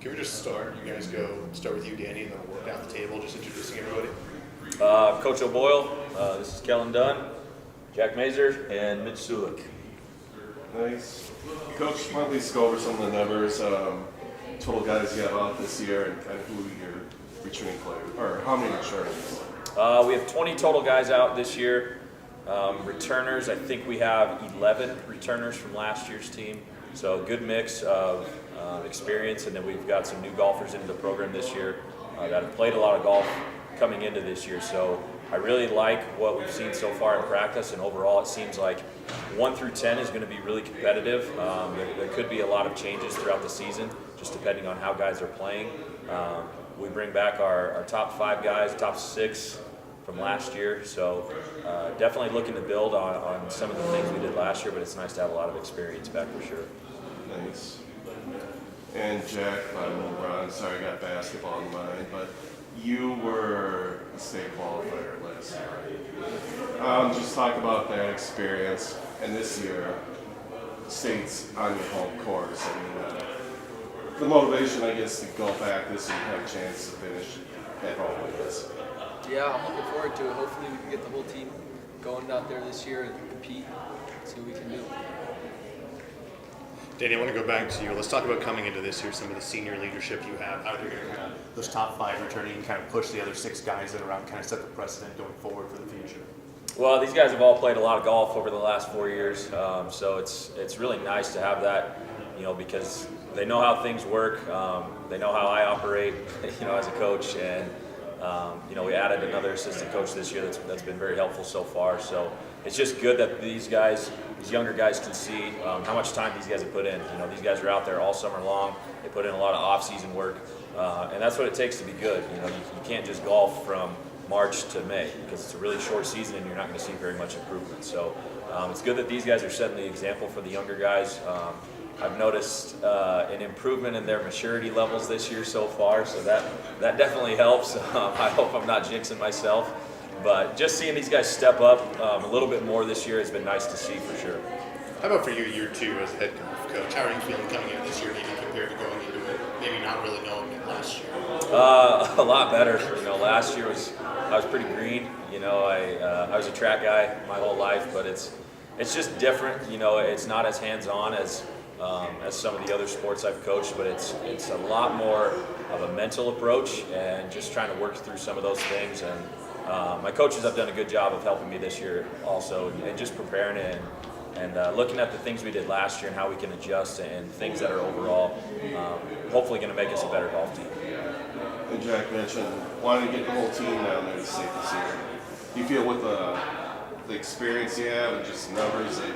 Can we just start? You guys start with you, Danny, and then we'll work down the table, just introducing everybody. Coach O'Boyle, this is Kellen Dunn, Jack Mazer, and Mitch Sulik. Nice. Coach, why don't we just go over some of the numbers, total guys you have out this year, and kind of who your returning players, or how many returners? We have 20 total guys out this year. Returners, I think we have 11 returners from last year's team. So a good mix of experience, and then we've got some new golfers into the program this year that have played a lot of golf coming into this year. So I really like what we've seen so far in practice, and overall it seems like 1 through 10 is going to be really competitive. There could be a lot of changes throughout the season, just depending on how guys are playing. We bring back our top 5 guys, top 6 from last year, so definitely looking to build on some of the things we did last year, but it's nice to have a lot of experience back for sure. Nice. And Jack, LeBron, sorry I got basketball in mind, but you were a state qualifier last year, right? Just talk about that experience, and this year, state's on your home course. I mean, the motivation, I guess, to go back this year and have a chance to finish at home with this. Yeah, I'm looking forward to it. Hopefully we can get the whole team going out there this year and compete, see what we can do. Danny, I want to go back to you. Let's talk about coming into this year, some of the senior leadership you have. How you're going to those top 5 returning and kind of push the other 6 guys that are around, kind of set the precedent going forward for the future. Well, these guys have all played a lot of golf over the last 4 years, so it's really nice to have that, because they know how things work. They know how I operate, as a coach, and we added another assistant coach this year that's been very helpful so far. So it's just good that these younger guys can see how much time these guys have put in. These guys are out there all summer long. They put in a lot of off-season work, and that's what it takes to be good. You can't just golf from March to May because it's a really short season and you're not going to see very much improvement. So it's good that these guys are setting the example for the younger guys. I've noticed an improvement in their maturity levels this year so far, so that definitely helps. I hope I'm not jinxing myself, but just seeing these guys step up a little bit more this year has been nice to see for sure. How about for you, year 2 as head coach? How are you feeling coming in this year, maybe compared to going into it, maybe not really knowing it last year? A lot better. Last year I was pretty green. I was a track guy my whole life, but it's just different. It's not as hands-on as some of the other sports I've coached, but it's a lot more of a mental approach and just trying to work through some of those things. And my coaches have done a good job of helping me this year also, and just preparing it and looking at the things we did last year and how we can adjust and things that are overall hopefully going to make us a better golf team. And Jack mentioned wanting to get the whole team down there to state this year. Do you feel with the experience you have and just numbers that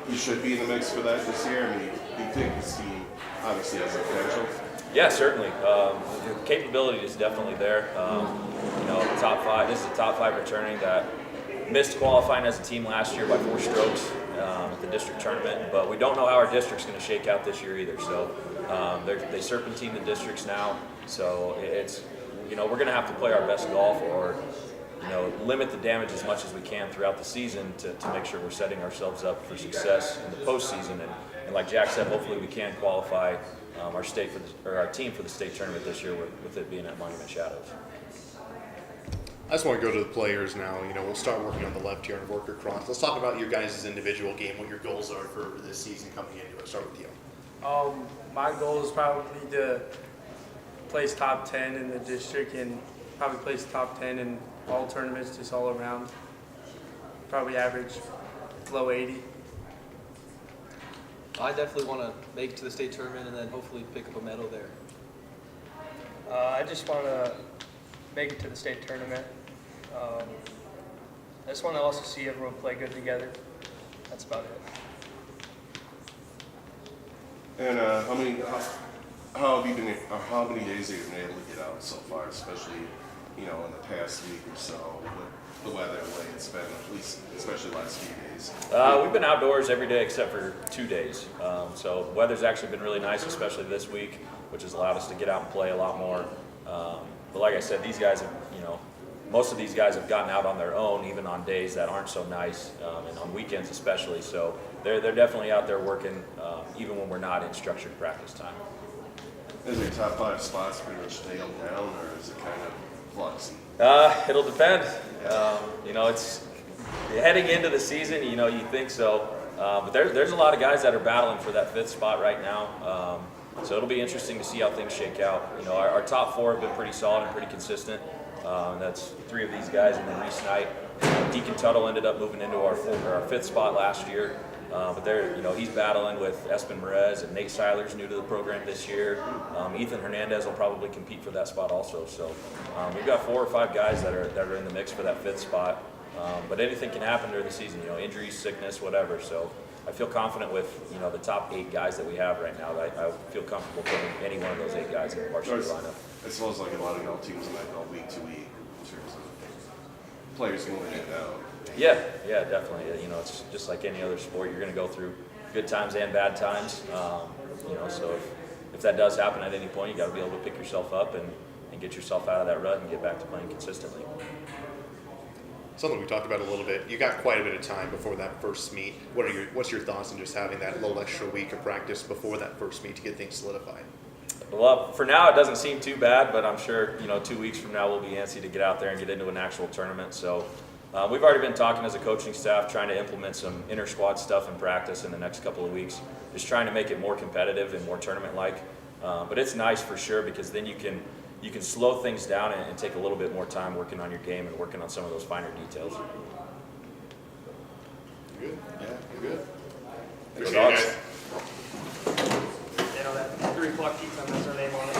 you should be in the mix for that this year? I mean, do you think this team obviously has the potential? Yeah, certainly. The capability is definitely there. Top 5. This is a top 5 returning that missed qualifying as a team last year by 4 strokes at the district tournament, but we don't know how our district's going to shake out this year either. So they serpentine the districts now. So it's we're going to have to play our best golf or limit the damage as much as we can throughout the season to make sure we're setting ourselves up for success in the postseason. And like Jack said, hopefully we can qualify our team for the state tournament this year with it being at Monument Shadows. I just want to go to the players now. We'll start working on the left here and work across. Let's talk about your guys' individual game, what your goals are for this season coming into it. Start with you. My goal is probably to place top 10 in the district and probably place top 10 in all tournaments, just all around. Probably average low 80. I definitely want to make it to the state tournament and then hopefully pick up a medal there. I just want to make it to the state tournament. I just want to also see everyone play good together. That's about it. And how many days have you been able to get out so far, especially in the past week or so with the weather the way it's been, at least especially the last few days? We've been outdoors every day except for 2 days. So weather's actually been really nice, especially this week, which has allowed us to get out and play a lot more. But like I said, these guys have, most of these guys have gotten out on their own, even on days that aren't so nice, and on weekends especially. So they're definitely out there working, even when we're not in structured practice time. Is your top 5 spots pretty much nailed down, or is it kind of flux? It'll depend. It's heading into the season. You think so, but there's a lot of guys that are battling for that 5th spot right now. So it'll be interesting to see how things shake out. Our top 4 have been pretty solid and pretty consistent. That's 3 of these guys, and then Reese Knight. Deacon Tuttle ended up moving into our 5th spot last year. But he's battling with Espen Merez, and Nate Seiler's new to the program this year. Ethan Hernandez will probably compete for that spot also. So we've got 4 or 5 guys that are in the mix for that 5th spot. But anything can happen during the season, injuries, sickness, whatever. So I feel confident with the top 8 guys that we have right now. I feel comfortable putting any one of those 8 guys in the varsity lineup. It smells like a lot of y'all teams in that week to week in terms of players going in and out. Yeah, definitely. It's just like any other sport. You're going to go through good times and bad times. So if that does happen at any point, you got to be able to pick yourself up and get yourself out of that rut and get back to playing consistently. Something we talked about a little bit. You got quite a bit of time before that first meet. What's your thoughts on just having that little extra week of practice before that first meet to get things solidified? Well, for now it doesn't seem too bad, but I'm sure 2 weeks from now we'll be antsy to get out there and get into an actual tournament. So we've already been talking as a coaching staff, trying to implement some inter-squad stuff in practice in the next couple of weeks, just trying to make it more competitive and more tournament-like. But it's nice for sure, because then you can slow things down and take a little bit more time working on your game and working on some of those finer details. Good. Yeah, good. Appreciate Appreciate it, it, guys. guys. That 3 o'clock tee time has our name on it.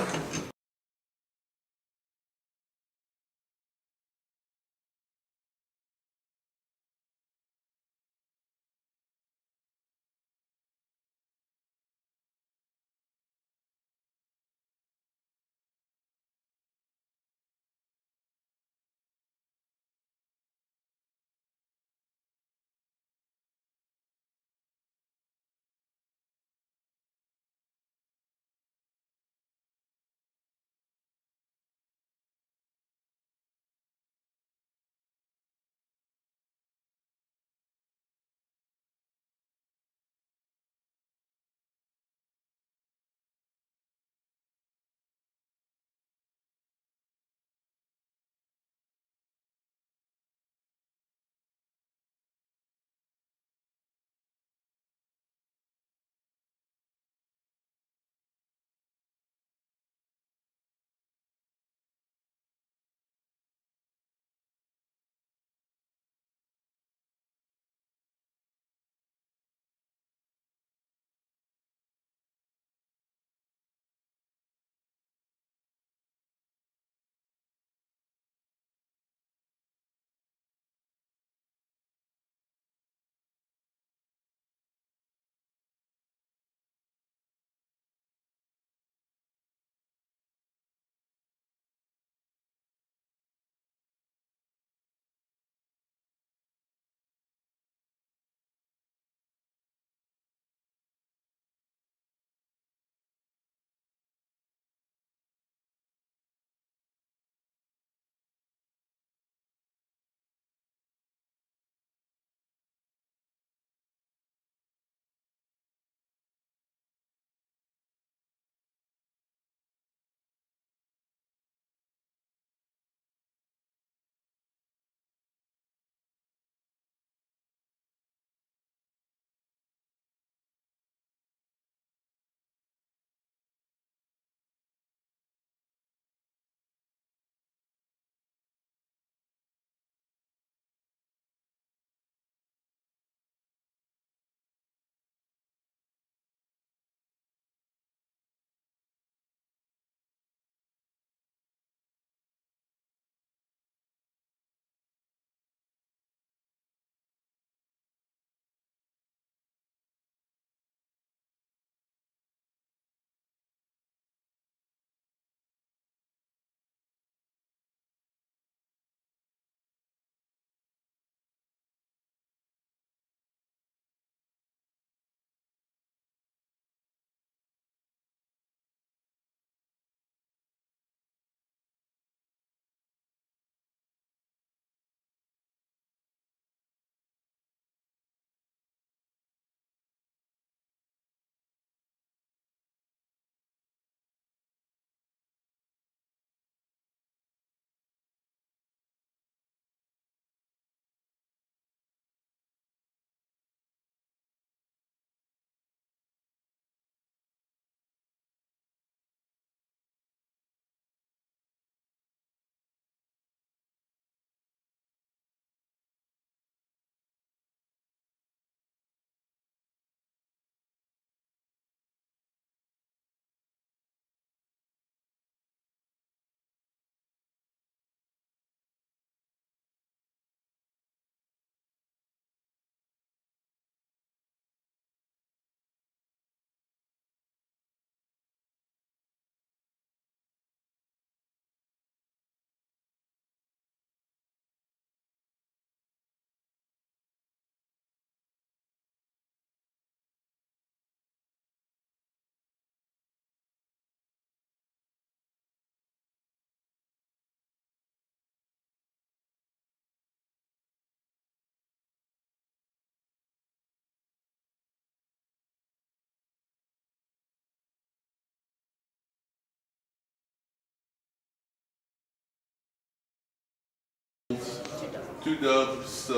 2 dubs,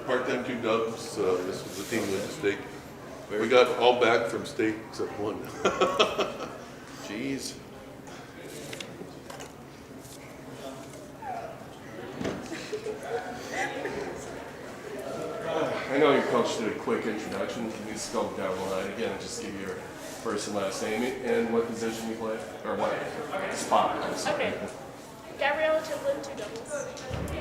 part-time 2 dubs. This was the team win to state. We got all back from state except one. Jeez. I know your coach did a quick introduction. Can you just go down the line again and just give your first and last name and what position you play? Or what spot? I'm sorry. Okay. Gabriella Chiplin, 2 doubles.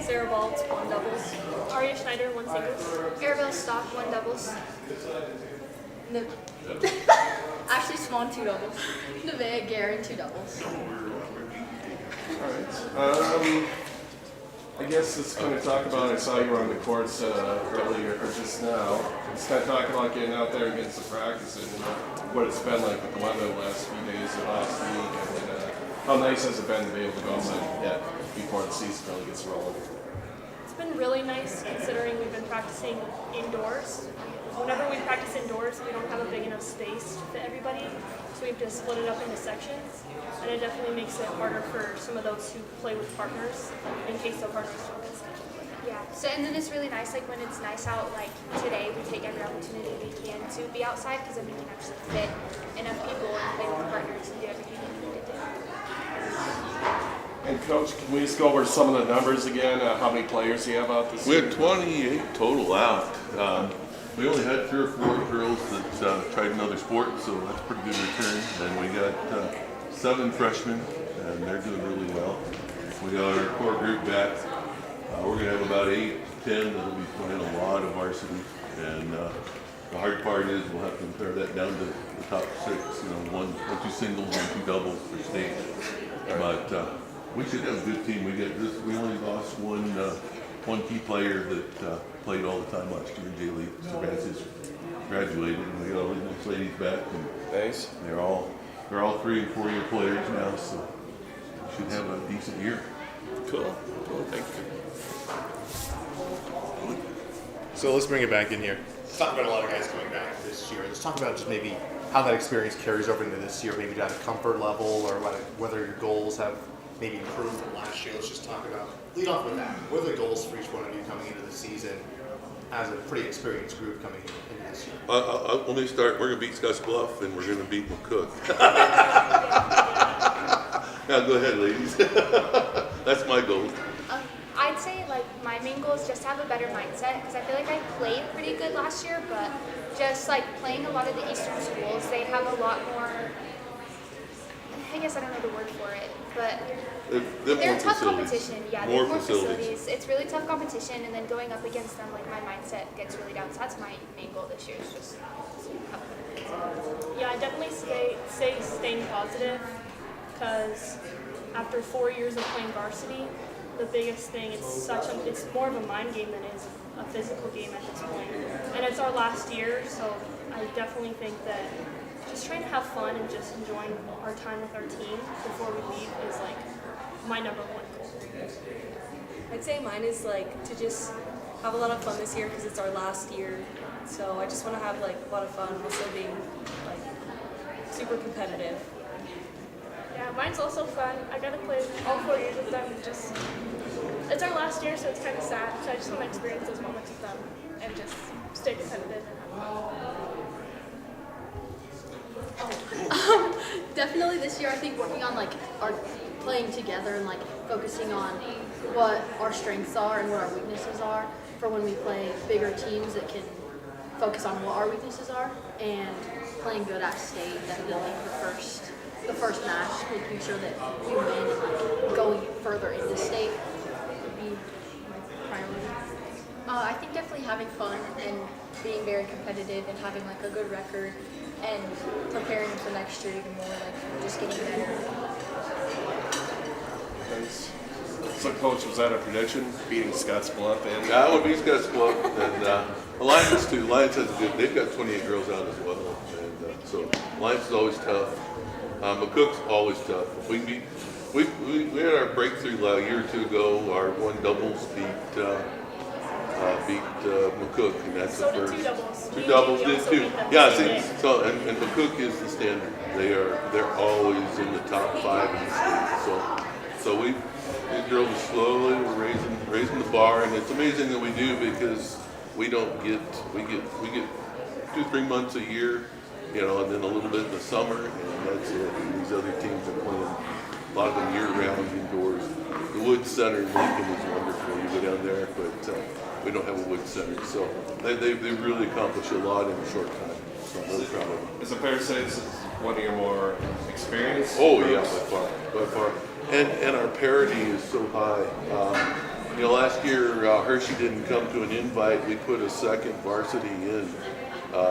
Sarah Baltz, 1 doubles. Aria Schneider, 1 singles. Arabelle Stock, 1 doubles. Ashley Swan, 2 doubles. Nevaeh Gering, 2 doubles. Alright. I guess let's kind of talk about, I saw you were on the courts earlier, or just now. Let's kind of talk about getting out there and getting some practice and what it's been like with the weather the last few days or last week. And how nice has it been to be able to go outside before the season really gets rolling? It's been really nice considering we've been practicing indoors. Whenever we practice indoors, we don't have a big enough space to fit everybody, so we have to split it up into sections. And it definitely makes it harder for some of those who play with partners in case the partners don't get scheduled. Yeah. So and then it's really nice, like when it's nice out, like today, we take every opportunity we can to be outside because then we can actually fit enough people and play with partners and do everything we need to do. And Coach, can we just go over some of the numbers again? How many players do you have out this We year? had 28 total out. We only had 3 or 4 girls that tried another sport, so that's a pretty good return. And we got 7 freshmen, and they're doing really well. We got our core group back. We're going to have about 8, 10 that'll be playing a lot of varsity. And the hard part is we'll have to compare that down to the top 6. You know, 2 singles and 2 doubles for state. But we should have a good team. We only lost one key player that played all the time last year in J-League. So Francis graduated, and we got all these nice ladies back. And Nice. they're all 3 and 4 year players now, so we should have a decent year. Cool. Thank you. So let's bring it back in here. Let's talk about a lot of guys coming back this year. Let's talk about just maybe how that experience carries over into this year, maybe down to comfort level, or whether your goals have maybe improved from last year. Let's just talk about, lead off with that. What are the goals for each one of you coming into the season as a pretty experienced group coming into this year? Let me start. We're going to beat Scottsbluff, and we're going to beat McCook. Now go ahead, ladies. That's my goal. I'd say like my main goal is just to have a better mindset because I feel like I played pretty good last year, but just like playing a lot of the Eastern schools, they have a lot more. I guess I don't know the word for it, but they're tough competition. Yeah, they're more facilities. It's really tough competition, and then going up against them, like my mindset gets really down. So that's my main goal this year is just Yeah, I definitely say staying positive because after 4 years of playing varsity, the biggest thing it's more of a mind game than it is a physical game at this point. And it's our last year, so I definitely think that just trying to have fun and just enjoying our time with our team before we leave is like my #1 goal. I'd say mine is like to just have a lot of fun this year because it's our last year. So I just want to have like a lot of fun while still being like super competitive. Yeah, mine's also fun. I got to play all 4 years with them. It's our last year, so it's kind of sad. So I just want to experience those moments with them and just stay competitive. Definitely this year, I think working on like our playing together and like focusing on what our strengths are and what our weaknesses are for when we play bigger teams that can focus on what our weaknesses are, and playing good at state, definitely the first match, making sure that we win and like going further into state would be my priority. I think definitely having fun and being very competitive and having like a good record and preparing for next year even more, like just getting better. Thanks. So, Coach, was that a prediction? Beating Scottsbluff and Yeah, I would beat Scottsbluff, and Alliance too. Alliance has a good. They've got 28 girls out as well, and so Alliance is always tough. McCook's always tough. We had our breakthrough a year or 2 ago. Our 1 doubles beat McCook, and that's So the did first. 2 doubles. 2 We doubles did also too. beat them Yeah, the same see, day. so and McCook is the standard. They're always in the top 5 in the state. So So these girls are slowly raising the bar, and it's amazing that we do because we get 2-3 months a year, and then a little bit in the summer, and that's it. And these other teams are playing a lot of them year round indoors. The Wood Center in Lincoln is wonderful. You go down there, but we don't have a Wood Center, so they really accomplish a lot in a short time. So I'm really proud of them. Is it fair to say this is one of your more experienced? Oh yeah, by far. And our parity is so high. Last year Hershey didn't come to an invite. We put a second varsity in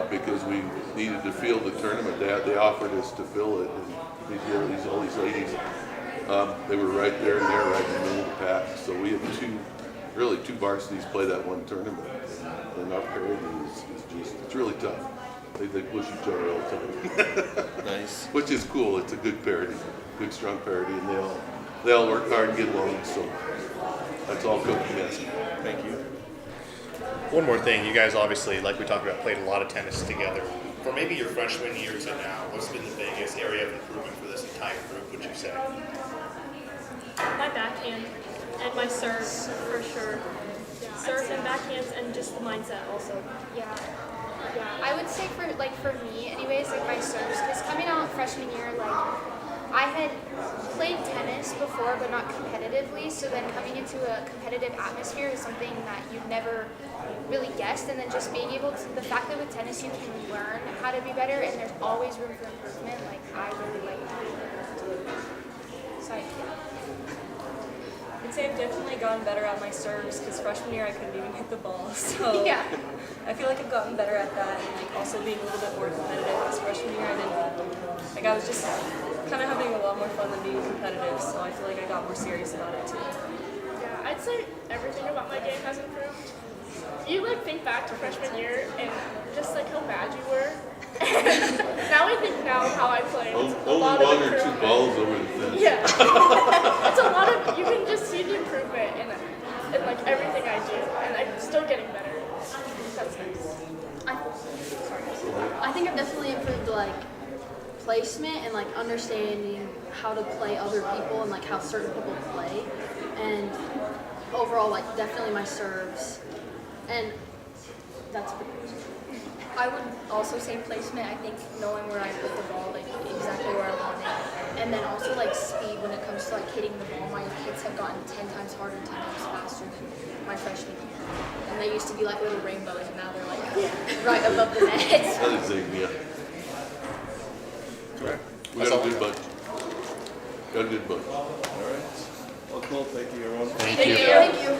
because we needed to fill the tournament. They offered us to fill it, and all these ladies, they were right there and there, right in the middle of the pack. So we have two varsities play that one tournament, and our parity is it's really tough. They push each other all the time. Nice. Which is cool. It's a good parity, good strong parity, and they all work hard and get along. So that's all Coach can ask. Thank you. One more thing, you guys obviously, like we talked about, played a lot of tennis together. For maybe your freshman year to now, what's been the biggest area of improvement for this entire group, would you say? My backhand and my serve, for sure. Serve and backhands and just the mindset also. Yeah. I would say for me anyways, like my serves, because coming out freshman year, like I had played tennis before but not competitively, so then coming into a competitive atmosphere is something that you've never really guessed, and then just being able to, the fact that with tennis you can learn how to be better and there's always room for improvement, like I really like that. So I'd say I've definitely gotten better at my serves because freshman year I couldn't even hit the ball. So yeah. I feel like I've gotten better at that, and like also being a little bit more competitive because freshman year I was just kind of having a lot more fun than being competitive. So I feel like I got more serious about it too. Yeah, I'd say everything about my game has improved. You think back to freshman year and just how bad you were. Now I think how I play. It's a Only lot of one or two improvement. balls over the fence. Yeah. It's a lot of, you can just see the improvement in everything I do, and I'm still getting better. That's nice. I think I've definitely improved placement and understanding how to play other people and how certain people play, and overall definitely my serves, and that's pretty much it. I would also say placement. I think knowing where I put the ball, exactly where I want it, and then also speed when it comes to hitting the ball. My hits have gotten 10 times harder, 10 times faster than my freshman year. And they used to be little rainbows, and now they're right above the net. That is it, yeah. We got a good bunch. Got a good bunch. All right. Well, cool. Thank you, everyone. Thank you.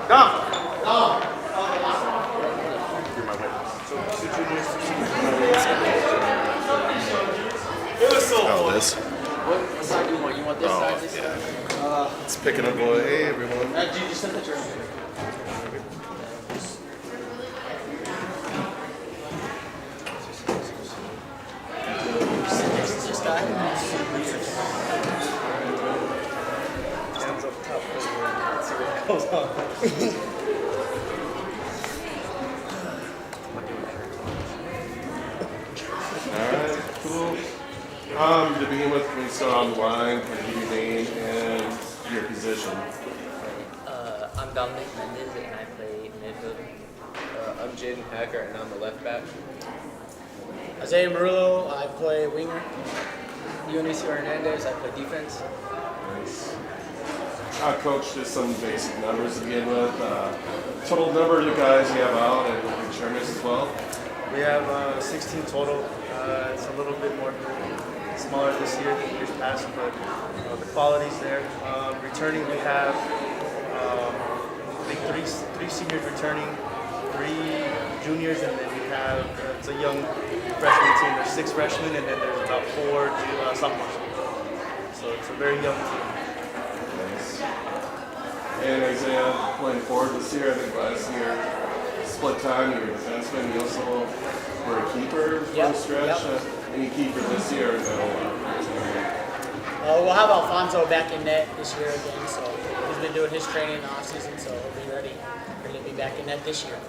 You're my witness. Oh, this. What side do you want? You want this side? This side? It's picking up. Boy, hey everyone. Did you just send the turn? Alright, cool. To begin with, can we start on the line? Can you give your name and your position? I'm Dominic Mendez and I play midfield. I'm Jaden Packer and I'm the left back. Isaiah Murillo, I play winger. Dionisio Hernandez, I play defense. Nice. Coach, just some basic numbers to begin with. Total number of the guys you have out and returners as well. We have 16 total. It's a little bit more smaller this year than years past, but the quality's there. Returning, we have I think three seniors returning, 3 juniors, and then we have it's a young freshman team. There's 6 freshmen, and then there's about 4 sophomores. So it's a very young team. Nice. And Isaiah playing forward this year. I think last year, split time, you were a defenseman. You also were a keeper for the stretch. Any keeper this year? No. We'll have Alfonso back in net this year again, so he's been doing his training in the offseason, so he'll be ready to be back in net this year.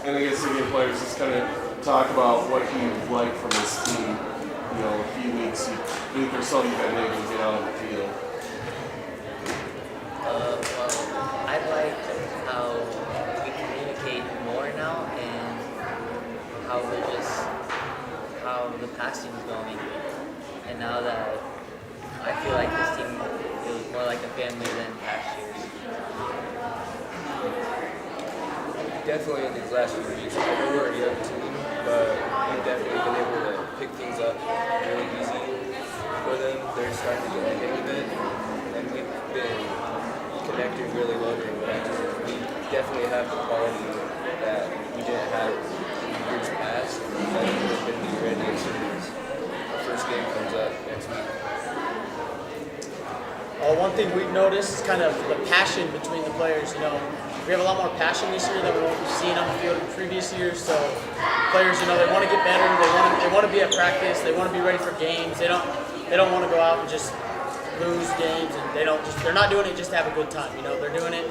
And I guess the players just kind of talk about what you've liked from this team. You know, a few weeks, week or so, you've been able to get out on the field. Well, I like how we communicate more now and how the passing is going. And now that I feel like this team feels more like a family than past years. Definitely in these last few weeks. I know we're a young team, but we've definitely been able to pick things up really easy for them. They're starting to get the hang of it, and we've been connecting really well during practice. We definitely have the quality that we didn't have in years past, and that we're going to be ready as soon as our first game comes up next week. One thing we've noticed is kind of the passion between the players. You know, we have a lot more passion this year than what we've seen on the field in previous years. So players, you know, they want to get better. They want to be at practice. They want to be ready for games. They don't want to go out and just lose games, and they're not doing it just to have a good time. You know, they're doing it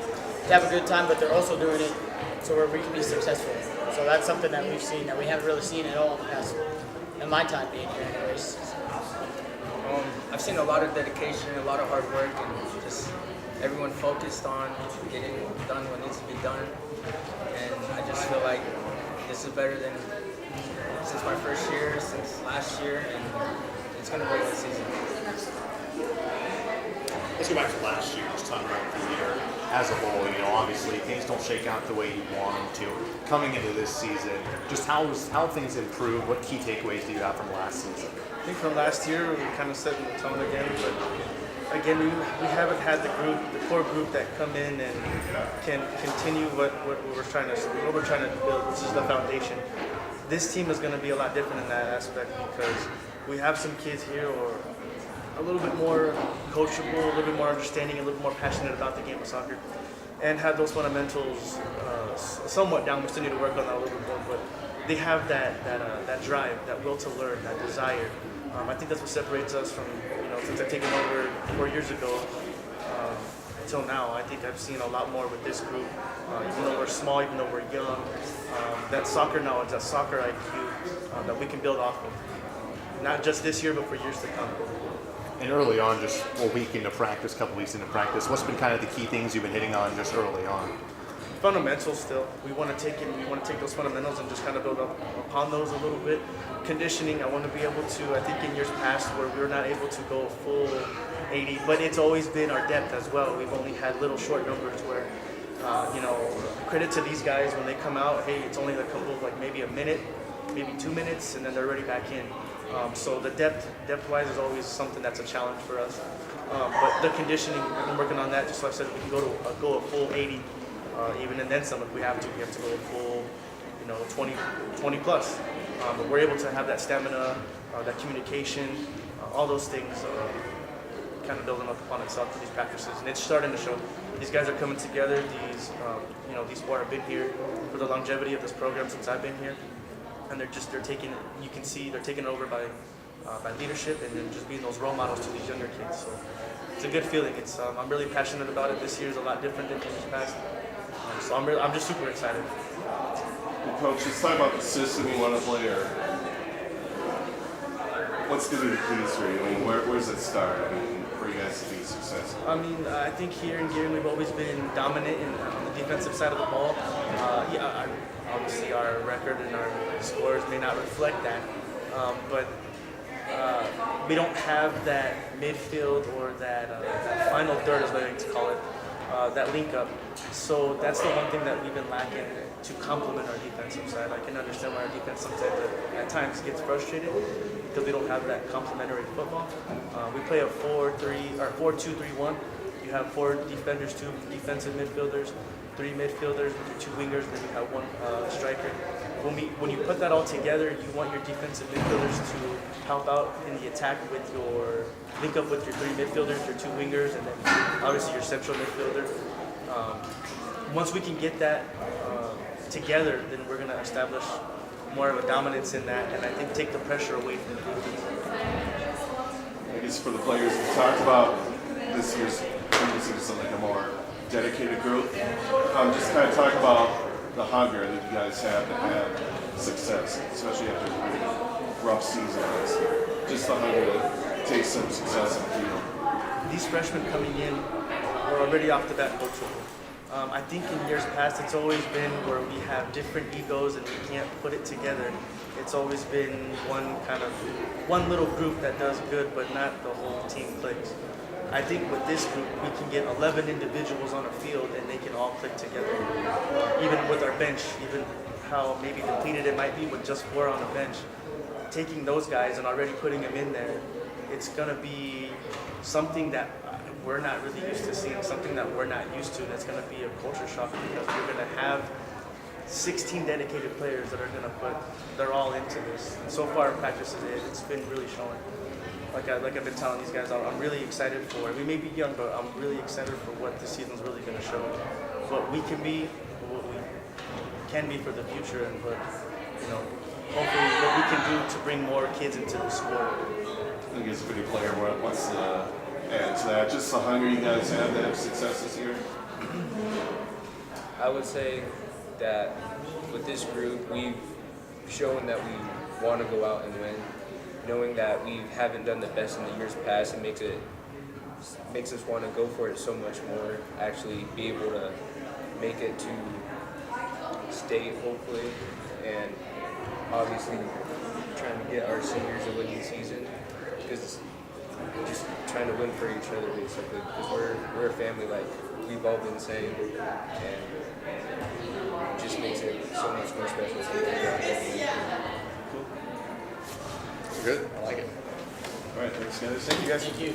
to have a good time, but they're also doing it so where we can be successful. So that's something that we've seen that we haven't really seen at all in the past, in my time being here anyways. I've seen a lot of dedication, a lot of hard work, and just everyone focused on getting done what needs to be done. And I just feel like this is better than since my first year, since last year, and it's going to be a good season. Let's go back to last year. Just talking about the year as a whole. You know, obviously things don't shake out the way you want them to. Coming into this season, just how things improved. What key takeaways do you have from last season? I think from last year we kind of setting the tone again, but again we haven't had the core group that come in and can continue what we're trying to build, which is the foundation. This team is going to be a lot different in that aspect because we have some kids here who are a little bit more coachable, a little bit more understanding, a little bit more passionate about the game of soccer, and have those fundamentals somewhat down. We still need to work on that a little bit more, but they have that drive, that will to learn, that desire. I think that's what separates us from, you know, since I've taken over 4 years ago until now. I think I've seen a lot more with this group, even though we're small, even though we're young. That soccer knowledge, that soccer IQ that we can build off of, not just this year, but for years to come. And early on, just a week into practice, a couple weeks into practice, what's been kind of the key things you've been hitting on just early on? Fundamentals still. We want to take those fundamentals and just kind of build up upon those a little bit. Conditioning, I want to be able to, I think in years past where we were not able to go full 80, but it's always been our depth as well. We've only had little short numbers where, you know, credit to these guys when they come out, hey, it's only a couple of like maybe a minute, maybe 2 minutes, and then they're already back in. So the depth-wise is always something that's a challenge for us. But the conditioning, we've been working on that. Just like I said, we can go a full 80, even and then some if we have to. We have to go a full, 20 plus. But we're able to have that stamina, that communication, all those things kind of building up upon itself for these practices, and it's starting to show. These guys are coming together. These four have been here for the longevity of this program since I've been here, and they're taking. You can see they're taken over by leadership and then just being those role models to these younger kids. So it's a good feeling. I'm really passionate about it. This year is a lot different than years past. So I'm just super excited. Well, Coach, let's talk about the system you want to play, or what's going to be the keys for you? I mean, where does it start? I mean, for you guys to be successful? I mean, I think here in Gering we've always been dominant on the defensive side of the ball. Obviously our record and our scores may not reflect that, but we don't have that midfield or that final third, as I like to call it, that link up. So that's the one thing that we've been lacking to complement our defensive side. I can understand why our defense sometimes at times gets frustrated because we don't have that complementary football. We play a 4-2-3-1. You have 4 defenders, 2 defensive midfielders, 3 midfielders with your 2 wingers, and then you have 1 striker. When you put that all together, you want your defensive midfielders to help out in the attack with your link up with your 3 midfielders, your 2 wingers, and then obviously your central midfielder. Once we can get that together, then we're going to establish more of a dominance in that, and I think take the pressure away from the defense. I guess for the players, we talked about this year's like a more dedicated group. Just kind of talk about the hunger that you guys have to have success, especially after a pretty rough season last year. Just the hunger to take some success in the field. These freshmen coming in are already off the bat coachable. I think in years past it's always been where we have different egos and we can't put it together. It's always been one little group that does good, but not the whole team clicks. I think with this group, we can get 11 individuals on a field and they can all click together. Even with our bench, even how maybe depleted it might be with just 4 on the bench, taking those guys and already putting them in there, it's gonna be something that we're not really used to seeing, something that we're not used to. That's gonna be a culture shock because we're gonna have 16 dedicated players that are gonna put their all into this. And so far, practice it's been really showing. Like I've been telling these guys, I'm really excited for. We may be young, but I'm really excited for what the season's really going to show. What we can be, what we can be for the future, and hopefully what we can do to bring more kids into the sport. I guess if any player wants to add to that, just the hunger you guys have to have success this year. I would say that with this group, we've shown that we want to go out and win. Knowing that we haven't done the best in the years past, it makes us want to go for it so much more. Actually, be able to make it to state, hopefully, and obviously trying to get our seniors a winning season. Because just trying to win for each other, basically. Because we're a family, like we've all been saying, and it just makes it so much more special. Good. I like it. All right, thanks, guys. Thank you guys. Thank you.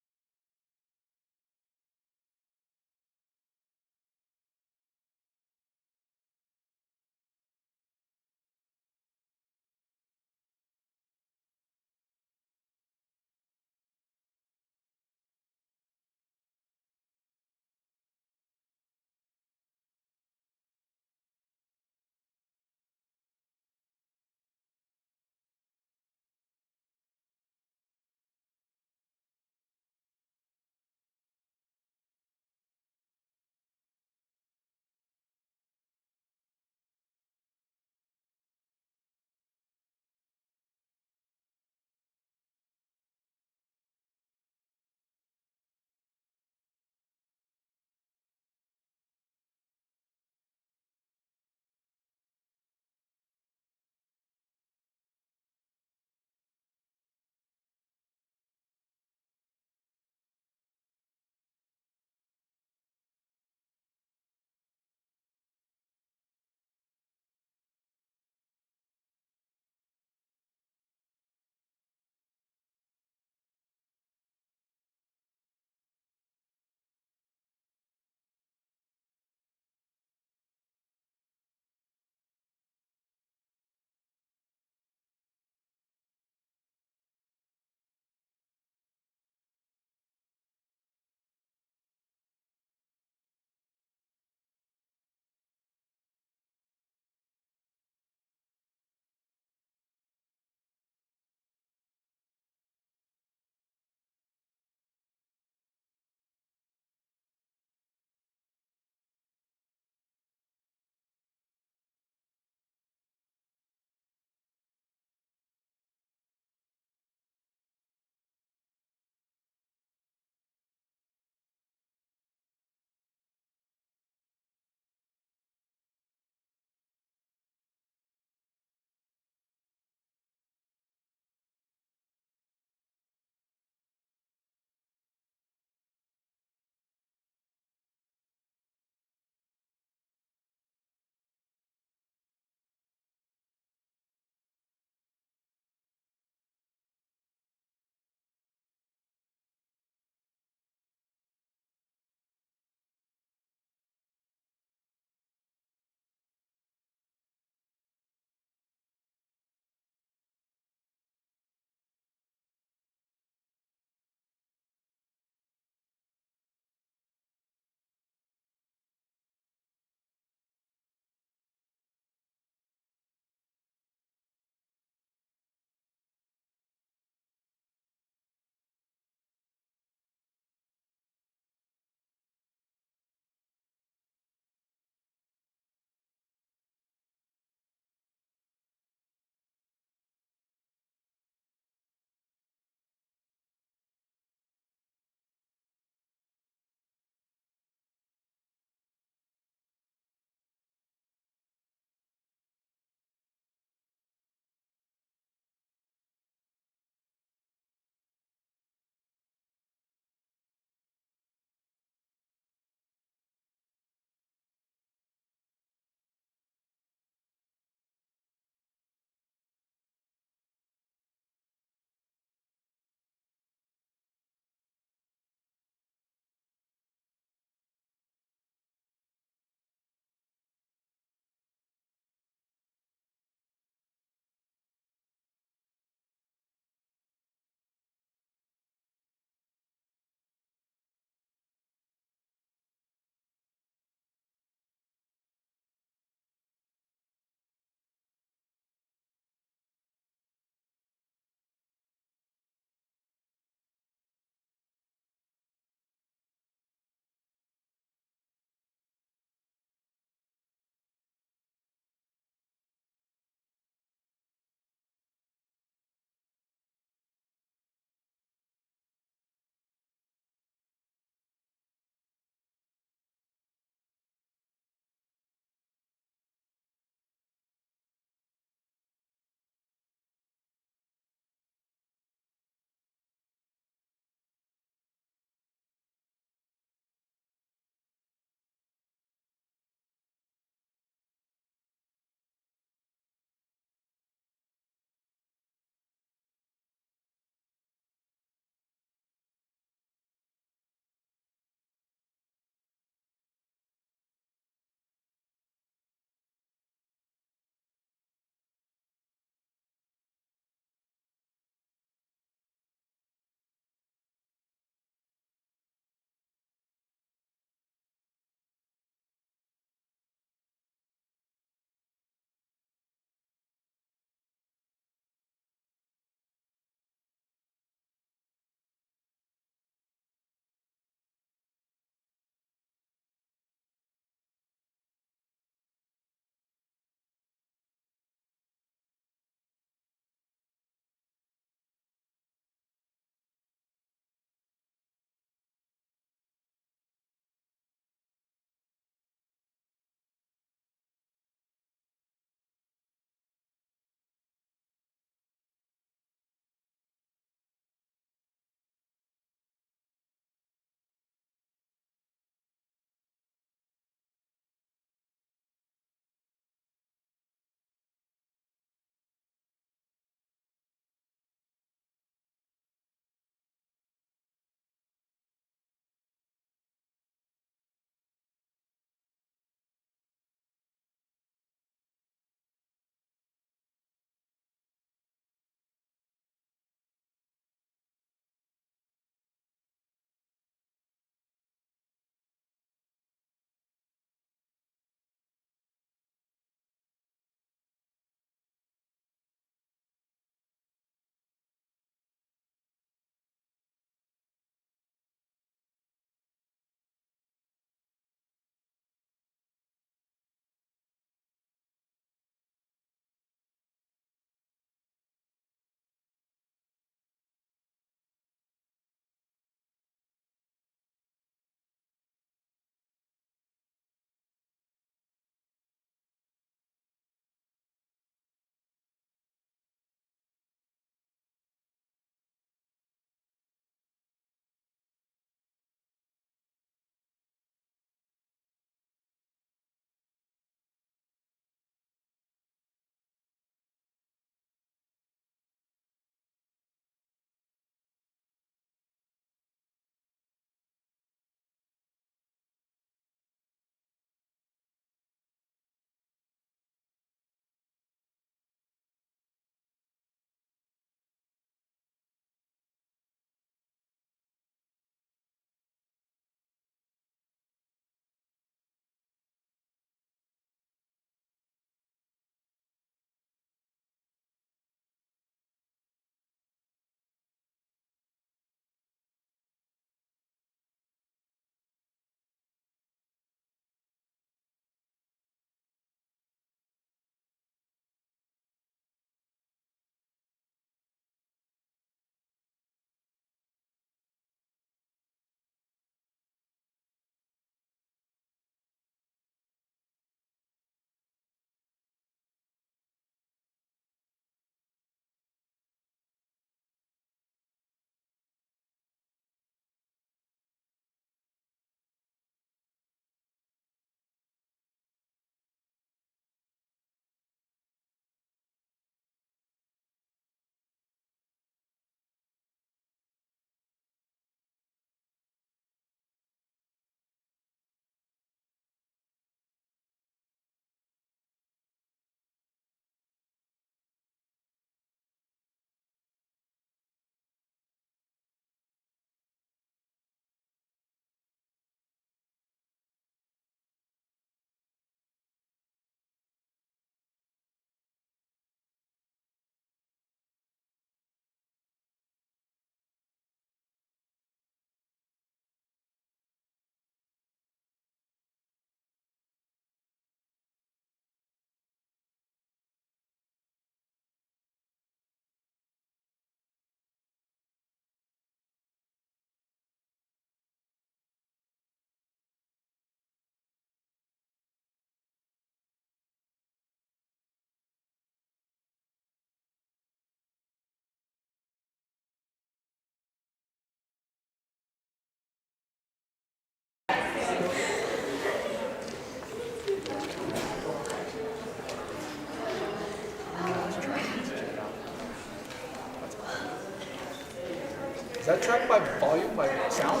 that tracked by volume, by sound?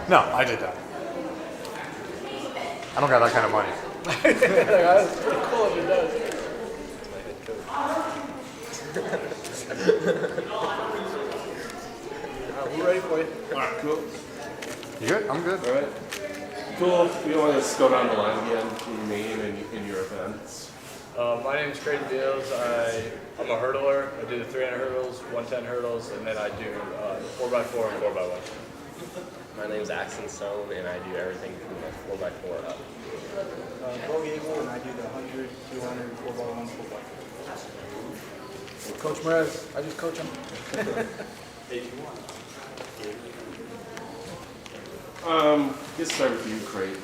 No, I did that. I don't got that kind of money. That's pretty cool if it does. We're ready for you. All right, cool. You good? I'm good. All right. Cool. We want to just go down the line again, your name and your events. My name is Creighton Beals. I'm a hurdler. I do the 300 hurdles, 110 hurdles, and then I do 4x4 and 4x1. My name is Axon Stone, and I do everything from the 4x4 up. Bo Gable, and I do the 100, 200, 4x1, 4x4. Coach Merez, I just coach him. Let's start with you, Creighton.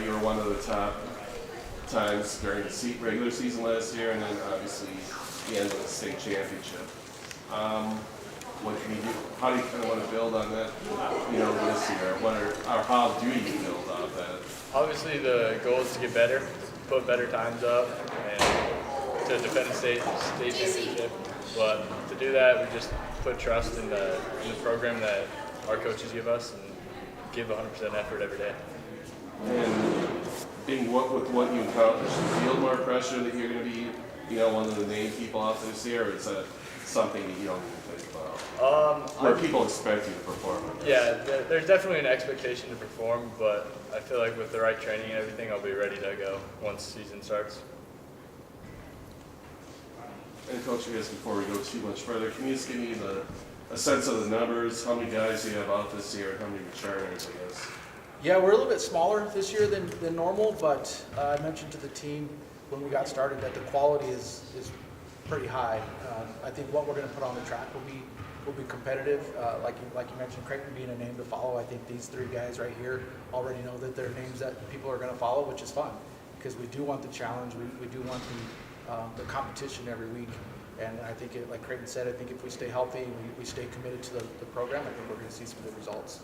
You were one of the top times during the regular season last year, and then obviously the end of the state championship. What can you do? How do you kind of want to build on that, this year? Or how do you build off that? Obviously, the goal is to get better, put better times up, and to defend the state championship. But to do that, we just put trust in the program that our coaches give us and give 100% effort every day. And with what you accomplished, do you feel more pressure that you're going to be, one of the main people out there this year, or is that something that you don't even think about? Where people expect you to perform? Yeah, there's definitely an expectation to perform, but I feel like with the right training and everything, I'll be ready to go once the season starts. And Coach, I guess before we go too much further, can you just give me a sense of the numbers? How many guys do you have out this year? How many returners, I guess? Yeah, we're a little bit smaller this year than normal, but I mentioned to the team when we got started that the quality is pretty high. I think what we're going to put on the track will be competitive. Like you mentioned, Creighton being a name to follow. I think these three guys right here already know that they're names that people are going to follow, which is fun because we do want the challenge. We do want the competition every week. And I think, like Creighton said, I think if we stay healthy and we stay committed to the program, I think we're going to see some good results.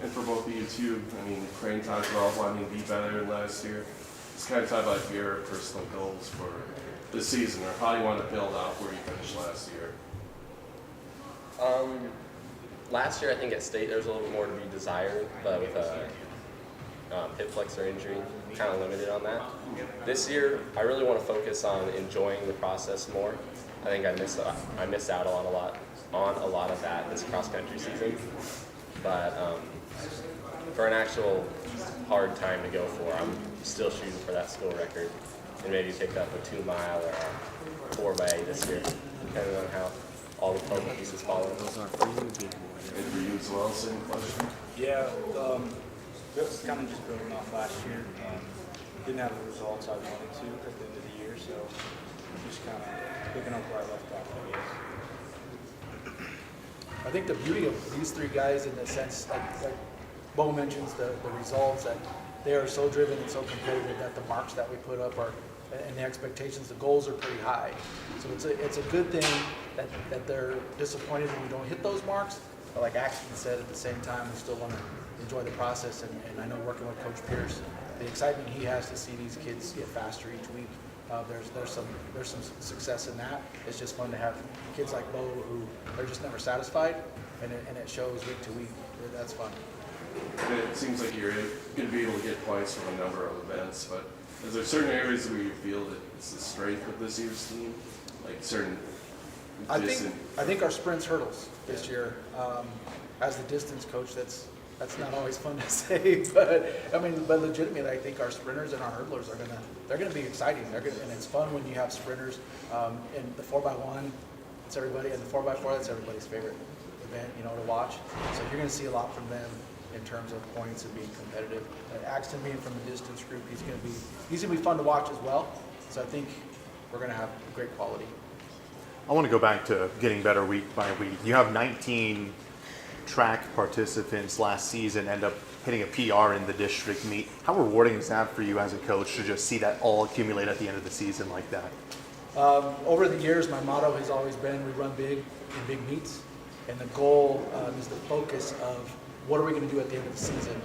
And for both of you too, Creighton talked about wanting to be better than last year. Just kind of talk about your personal goals for this season, or how you want to build out where you finished last year. Last year, I think at state there was a little more to be desired, but with a hip flexor injury, kind of limited on that. This year, I really want to focus on enjoying the process more. I think I missed out on a lot of that this cross country season, but for an actual hard time to go for, I'm still shooting for that school record and maybe pick up a 2 mile or a 4x8 this year, depending on how all the puzzle pieces fall in. And for you as well, same question? Yeah, it's kind of just building off last year. Didn't have the results I wanted to at the end of the year, so just kind of picking up where I left off, I guess. I think the beauty of these three guys in the sense, like Bo mentions, the results, that they are so driven and so competitive that the marks that we put up are, and the expectations, the goals are pretty high. So it's a good thing that they're disappointed when we don't hit those marks. But like Axton said, at the same time, we still want to enjoy the process. And I know working with Coach Pierce, the excitement he has to see these kids get faster each week. There's some success in that. It's just fun to have kids like Bo who are just never satisfied, and it shows week to week. That's fun. And it seems like you're going to be able to get points from a number of events, but is there certain areas where you feel that it's the strength of this year's team? Like certain I think our sprints hurdles this year. As the distance coach, that's not always fun to say, but legitimately, I think our sprinters and our hurdlers they're gonna be exciting. And it's fun when you have sprinters. And the 4x1, it's everybody, and the 4x4, that's everybody's favorite event, to watch. So you're gonna see a lot from them in terms of points and being competitive. Axton being from the distance group, he's gonna be fun to watch as well. So I think we're gonna have great quality. I want to go back to getting better week by week. You have 19 track participants last season end up hitting a PR in the district meet. How rewarding is that for you as a coach to just see that all accumulate at the end of the season like that? Over the years, my motto has always been we run big in big meets, and the goal is the focus of what are we going to do at the end of the season.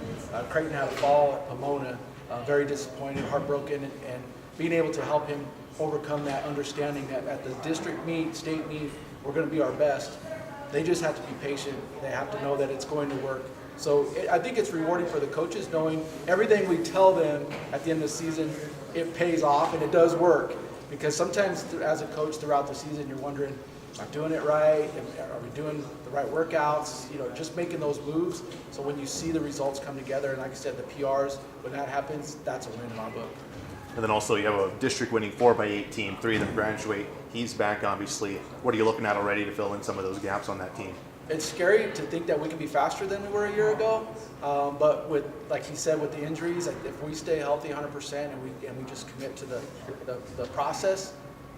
Creighton had a fall at Pomona, very disappointed, heartbroken, and being able to help him overcome that understanding that at the district meet, state meet, we're going to be our best. They just have to be patient. They have to know that it's going to work. So I think it's rewarding for the coaches knowing everything we tell them at the end of the season, it pays off and it does work. Because sometimes as a coach throughout the season, you're wondering, am I doing it right? Are we doing the right workouts? You know, just making those moves. So when you see the results come together, and like I said, the PRs, when that happens, that's a win in our book. And then also you have a district winning 4x8 team, 3 of them graduate. He's back, obviously. What are you looking at already to fill in some of those gaps on that team? It's scary to think that we can be faster than we were a year ago, but with, like he said, with the injuries, like if we stay healthy 100% and we just commit to the process,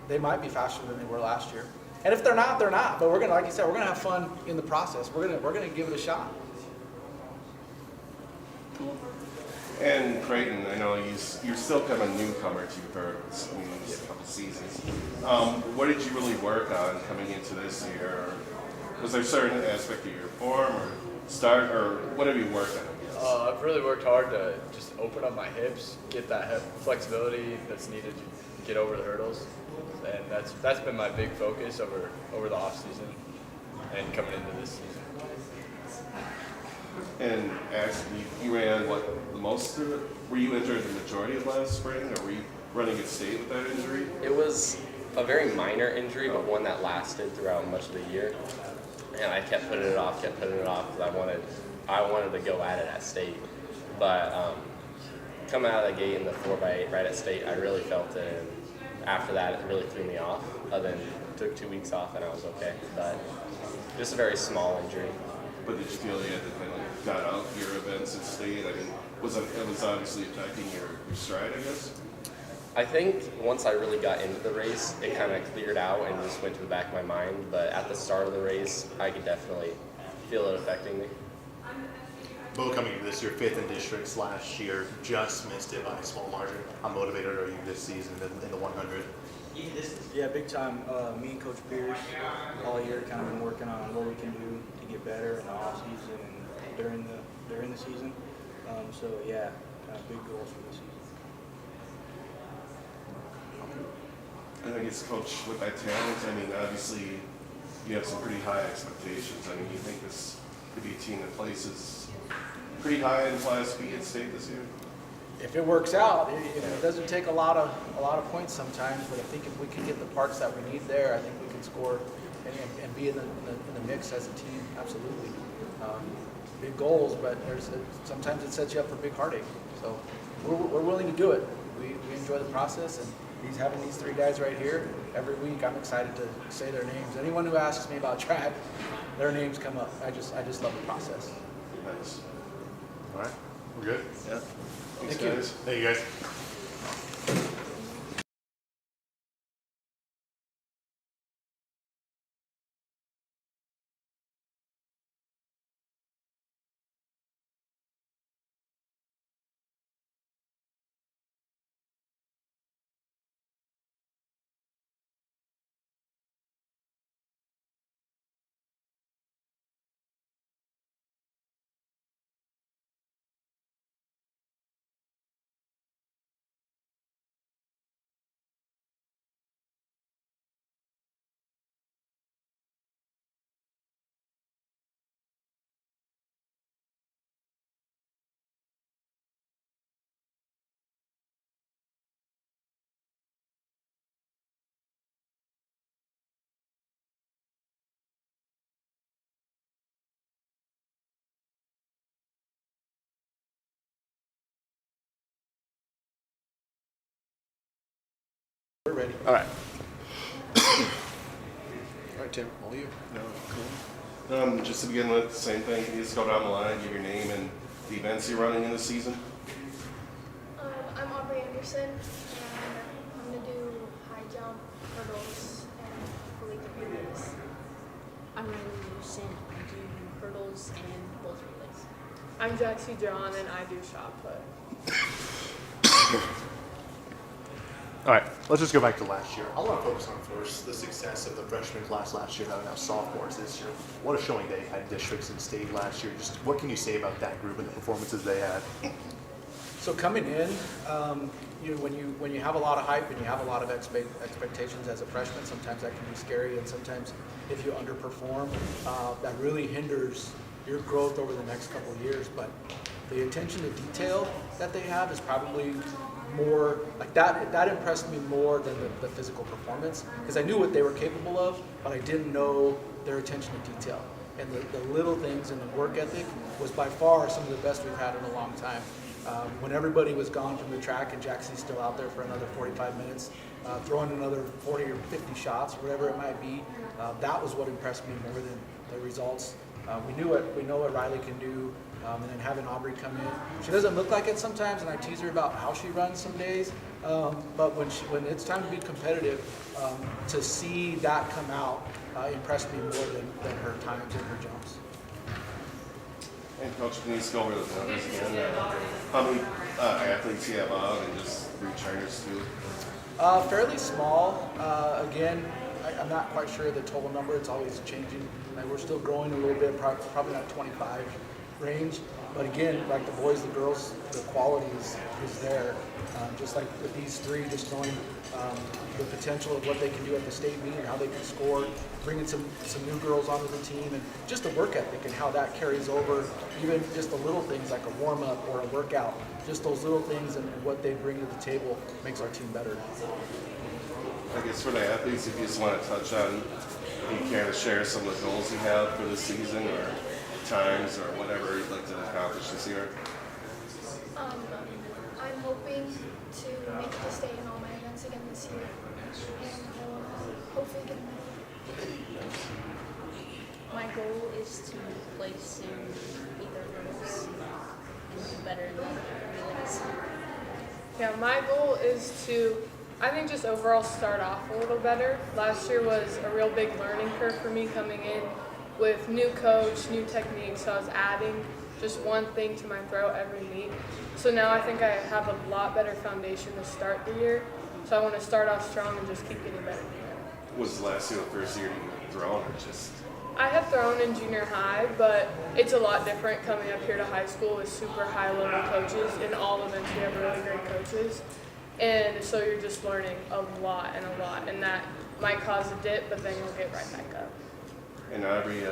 they might be faster than they were last year. And if they're not, they're not. But we're gonna, like you said, we're gonna have fun in the process. We're gonna give it a shot. And Creighton, I know you're still kind of a newcomer to hurdles in these couple seasons. What did you really work on coming into this year? Or was there a certain aspect of your form or start, or what have you worked on? I've really worked hard to just open up my hips, get that hip flexibility that's needed to get over the hurdles, and that's been my big focus over the off season and coming into this season. And actually, you ran what the most of it? Were you injured the majority of last spring, or were you running at state with that injury? It was a very minor injury, but one that lasted throughout much of the year. And I kept putting it off because I wanted to go at it at state. But coming out of the gate in the 4x8 right at state, I really felt it. And after that, it really threw me off. Then took 2 weeks off and I was okay. But just a very small injury. But did you feel you had to kind of got out your events at state? I mean, it was obviously affecting your stride, I guess? I think once I really got into the race, it kind of cleared out and just went to the back of my mind. But at the start of the race, I could definitely feel it affecting me. Bo, coming into this year, 5th in districts last year, just missed it by a small margin. How motivated are you this season in the 100? Yeah, big time. Me and Coach Pierce all year kind of been working on what we can do to get better in the off season and during the season. So yeah, kind of big goals for the season. I think it's Coach, with that talent, I mean, obviously you have some pretty high expectations. I mean, you think this could be a team that places pretty high in Class B at state this year? If it works out, it doesn't take a lot of points sometimes, but I think if we can get the parts that we need there, I think we can score and be in the mix as a team. Absolutely, big goals, but sometimes it sets you up for big heartache. So we're willing to do it. We enjoy the process, and having these 3 guys right here every week, I'm excited to say their names. Anyone who asks me about track, their names come up. I just love the process. Nice. All right, we're good? Yeah. Thank you. Guys. Thank you, guys. We're ready. All right. All right, Tim, all you. No, cool. Just to begin with, same thing. Can you just go down the line, give your name and the events you're running in the season? I'm Aubrey Anderson, and I'm going to do high jump, hurdles, and collegiate relays. I'm Riley Anderson. I do hurdles and both relays. I'm Jaxie John, and I do shot put. All right, let's just go back to last year. I want to focus on first the success of the freshman class last year that are now sophomores this year. What a showing they had districts and state last year. Just what can you say about that group and the performances they had? So coming in, when you have a lot of hype and you have a lot of expectations as a freshman, sometimes that can be scary, and sometimes if you underperform, that really hinders your growth over the next couple of years. But the attention to detail that they have is probably more like that. That impressed me more than the physical performance, because I knew what they were capable of, but I didn't know their attention to detail. And the little things and the work ethic was by far some of the best we've had in a long time. When everybody was gone from the track and Jacksy's still out there for another 45 minutes, throwing another 40 or 50 shots, whatever it might be, that was what impressed me more than the results. We know what Riley can do, and then having Aubrey come in. She doesn't look like it sometimes, and I tease her about how she runs some days. But when it's time to be competitive, to see that come out impressed me more than her times and her jumps. And Coach, can you just go over the numbers again? How many athletes you have out and just returners too? Fairly small. Again, I'm not quite sure the total number. It's always changing. Like, we're still growing a little bit, probably not 25 range. But again, like the boys, the girls, the quality is there. Just like with these three, just knowing the potential of what they can do at the state meet and how they can score, bringing some new girls onto the team, and just the work ethic and how that carries over, even just the little things like a warm-up or a workout, just those little things and what they bring to the table makes our team better. I guess for the athletes, if you just want to touch on, you care to share some of the goals you have for this season or times or whatever you'd like to accomplish this year? I'm hoping to make it to state in all my events again this year, and I will hopefully get a medal. My goal is to place in either girls and do better in the relays. Yeah, my goal is to, I think, just overall start off a little better. Last year was a real big learning curve for me coming in with new coach, new techniques, so I was adding just one thing to my throw every meet. So now I think I have a lot better foundation to start the year. So I want to start off strong and just keep getting better. Was last year the first year you thrown or just? I had thrown in junior high, but it's a lot different coming up here to high school with super high level coaches. In all events, we have really great coaches. And so you're just learning a lot, and that might cause a dip, but then you'll get right back up. And every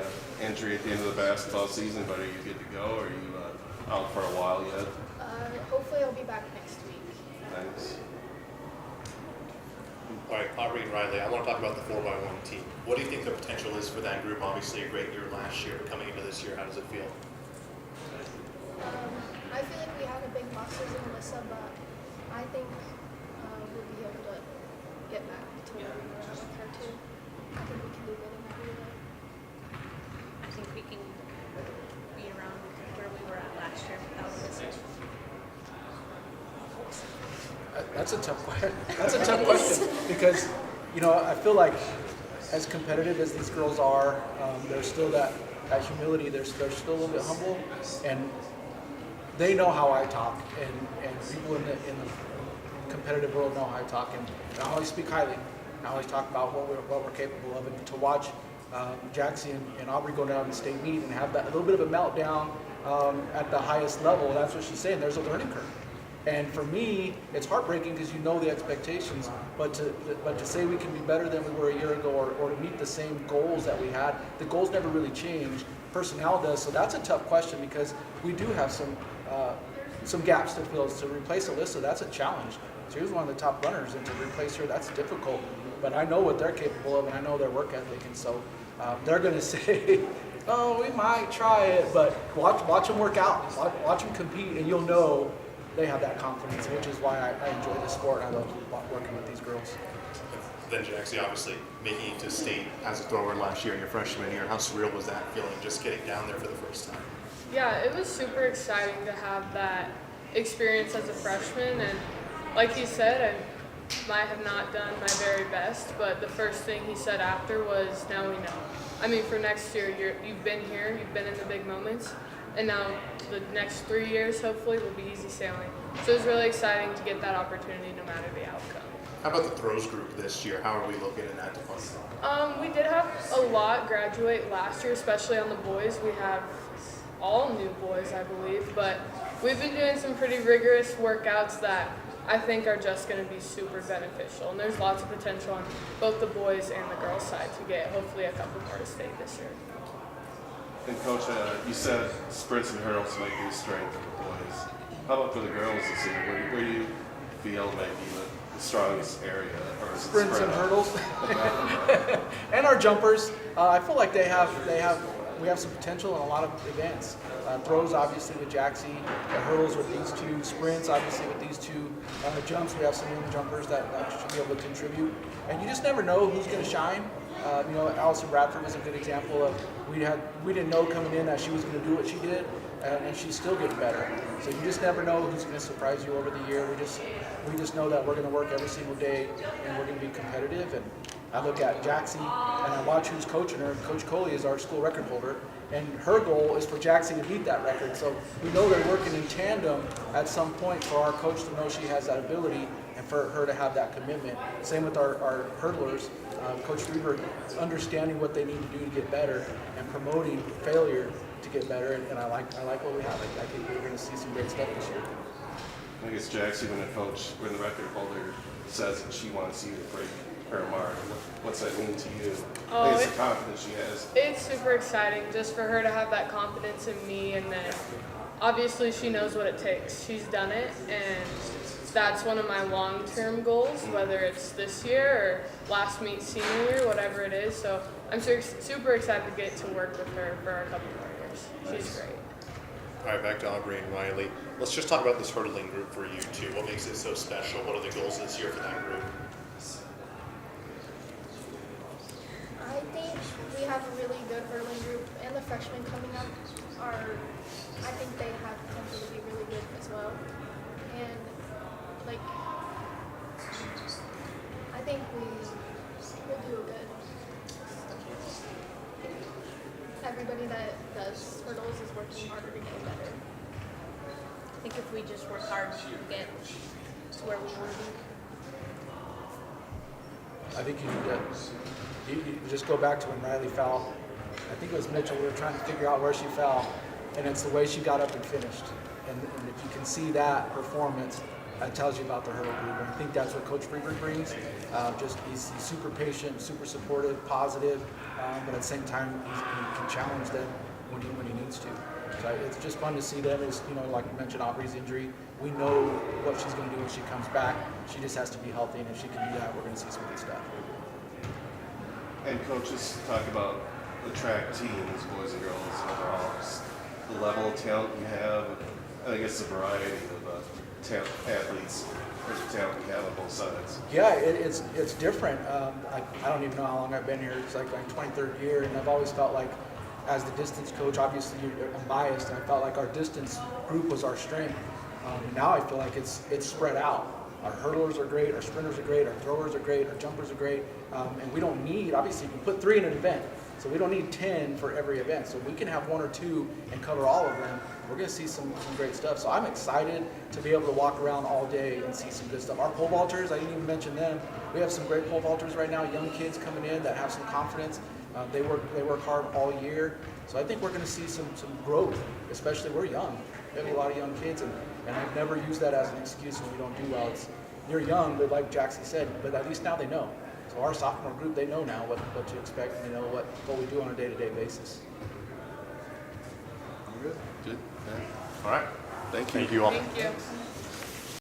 injury at the end of the basketball season, but are you good to go or are you out for a while yet? Hopefully I'll be back next week. Thanks. All right, Aubrey and Riley, I want to talk about the 4x1 team. What do you think the potential is for that group? Obviously, a great year last year. Coming into this year, how does it feel? I feel like we had a big losses in Alyssa, but I think we'll be able to get back to where we were with her too. I think we can do good in that relay. I think we can be around where we were at last year without Alyssa. That's a tough question. That's a tough question because, I feel like as competitive as these girls are, there's still that humility. They're still a little bit humble, and they know how I talk, and people in the competitive world know how I talk, and I always speak highly. I always talk about what we're capable of, and to watch Jaxie and Aubrey go down to state meet and have that a little bit of a meltdown at the highest level. That's what she's saying. There's a learning curve. And for me, it's heartbreaking because you know the expectations, but to say we can be better than we were a year ago or to meet the same goals that we had, the goals never really change. Personnel does, so that's a tough question because we do have some gaps to fill. To replace Alyssa, that's a challenge. She was one of the top runners, and to replace her, that's difficult. But I know what they're capable of, and I know their work ethic, and so they're going to say, "Oh, we might try it," but watch them work out, watch them compete, and you'll know they have that confidence, which is why I enjoy the sport. I love working with these girls. Then Jaxie, obviously making it to state as a thrower last year in your freshman year, how surreal was that feeling, just getting down there for the first time? Yeah, it was super exciting to have that experience as a freshman, and like he said, I might have not done my very best, but the first thing he said after was, now we know. I mean, for next year, you've been here, you've been in the big moments, and now the next 3 years, hopefully, will be easy sailing. So it was really exciting to get that opportunity no matter the outcome. How about the throws group this year? How are we looking in that department? We did have a lot graduate last year, especially on the boys. We have all new boys, I believe, but we've been doing some pretty rigorous workouts that I think are just going to be super beneficial. And there's lots of potential on both the boys and the girls side to get hopefully a couple more to state this year. And Coach, you said sprints and hurdles might be the strength of the boys. How about for the girls this year? Where do you feel might be the strongest area? Or is it Sprints and spread out? hurdles, and our jumpers. I feel like we have some potential in a lot of events. Throws obviously with Jaxie, the hurdles with these two, sprints obviously with these two, jumps we have some young jumpers that should be able to contribute. And you just never know who's going to shine. Allison Bradford was a good example of we didn't know coming in that she was going to do what she did, and she's still getting better. So you just never know who's going to surprise you over the year. We just know that we're going to work every single day and we're going to be competitive. And I look at Jaxie and I watch who's coaching her. Coach Coley is our school record holder, and her goal is for Jaxie to beat that record. So we know they're working in tandem at some point for our coach to know she has that ability and for her to have that commitment. Same with our hurdlers. Coach Reber understanding what they need to do to get better and promoting failure to get better. And I like what we have. I think we're going to see some great stuff this year. I guess Jaxie, when the record holder says that she wants you to break her mark, what's that mean to you? I think it's the confidence she has. It's super exciting just for her to have that confidence in me, and then obviously she knows what it takes. She's done it, and that's one of my long-term goals, whether it's this year or last meet senior year, whatever it is. So I'm super excited to get to work with her for a couple more years. She's great. All right, back to Aubrey and Riley. Let's just talk about this hurdling group for you two. What makes it so special? What are the goals this year for that group? I think we have a really good hurling group, and the freshmen coming up I think they have potential to be really good as well. And I think we'll do good. Everybody that does hurdles is working harder to get better. I think if we just work hard, we'll get to where we want to be. I think you just go back to when Riley fell. I think it was Mitchell. We were trying to figure out where she fell, and it's the way she got up and finished. And if you can see that performance, that tells you about the hurdle group. And I think that's what Coach Freeberg brings. He's super patient, super supportive, positive, but at the same time, he can challenge them when he needs to. So it's just fun to see them. Like you mentioned, Aubrey's injury. We know what she's going to do when she comes back. She just has to be healthy, and if she can do that, we're going to see some good stuff. And coaches talk about the track teams, boys and girls, overall, just the level of talent you have. I guess the variety of athletes, or the talent you have on both sides. Yeah, it's different. I don't even know how long I've been here. It's like my 23rd year, and I've always felt like, as the distance coach, obviously I'm biased, and I felt like our distance group was our strength. Now I feel like it's spread out. Our hurdlers are great, our sprinters are great, our throwers are great, our jumpers are great, and we don't need, obviously you can put 3 in an event, so we don't need 10 for every event. So we can have 1 or 2 and cover all of them. We're going to see some great stuff. So I'm excited to be able to walk around all day and see some good stuff. Our pole vaulters, I didn't even mention them. We have some great pole vaulters right now, young kids coming in that have some confidence. They work hard all year. So I think we're going to see some growth, especially we're young. We have a lot of young kids, and I've never used that as an excuse when we don't do well. You're young, but like Jaxie said, but at least now they know. So our sophomore group, they know now what to expect, and they know what we do on a day-to-day basis. Good. All right. Thank you all. Thank you.